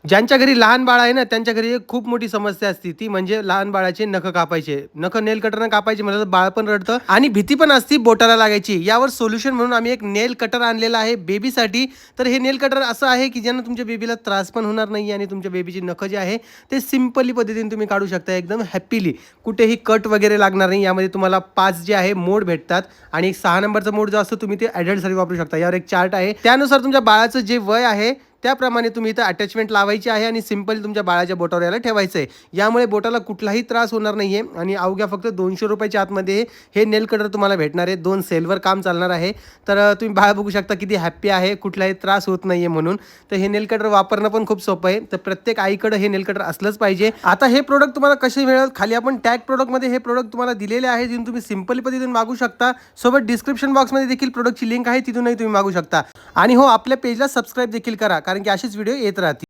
ज्यांच्या घरी लहान बाळ आहे ना, त्यांच्या घरी एक खूप मोठी समस्या असते. ती म्हणजे लहान बाळाचे नखं कापायचे. नखं नेल कटरनं कापायचे म्हटलं तर बाळ पण रडतं आणि भीती पण असती बोटाला लागायची. यावर सोल्युशन म्हणून आम्ही एक नेल कटर आणलेला आहे बेबीसाठी. तर हे नेल कटर असं आहे, की ज्यानं तुमच्या बेबीला त्रास पण होणार नाही आणि तुमच्या बेबीची नखं जे आहे, ते सिंपली पद्धतीने तुम्ही काढू शकता एकदम हॅपीली. कुठेही कट वगैरे लागणार नाही. यामध्ये तुम्हाला 5 जे आहे मोड भेटतात आणि 6 नंबरचा मोड जो असतो तुम्ही ते अडल्टसाठी वापरू शकता. यावर एक चार्ट आहे. त्यानुसार तुमच्या बाळाचं जे वय आहे त्याप्रमाणे तुम्ही इथं अटॅचमेंट लावायची आहे आणि सिंपली तुमच्या बाळाच्या बोटावर याला ठेवायचं आहे. यामुळे बोटाला कुठलाही त्रास होणार नाहीये आणि अवघ्या फक्त ₹200 आतमध्ये हे नेल कटर तुम्हाला भेटणार आहे. 2 सेलवर काम चालणार आहे. तर तुम्ही बाळ बघू शकता किती हॅपी आहे, कुठलाही त्रास होत नाहीये म्हणून. तर हे नेल कटर वापरणं पण खूप सोपं आहे. तर प्रत्येक आईकडे हे नेल कटर असलंच पाहिजे. आता हे प्रोडक्ट तुम्हाला कसे मिळेल? खाली आपण टॅग प्रोडक्टमध्ये हे प्रोडक्ट तुम्हाला दिलेले आहे, जे तुम्ही सिंपल पद्धतीने मागवू शकता. सोबत डिस्क्रिप्शन बॉक्समध्ये देखील प्रोडक्टची लिंक आहे, तिथूनही तुम्ही मागवू शकता. आणि हो, आपल्या पेजला सबस्क्राईब देखील करा, कारण की असेच व्हिडिओ येत राहतील.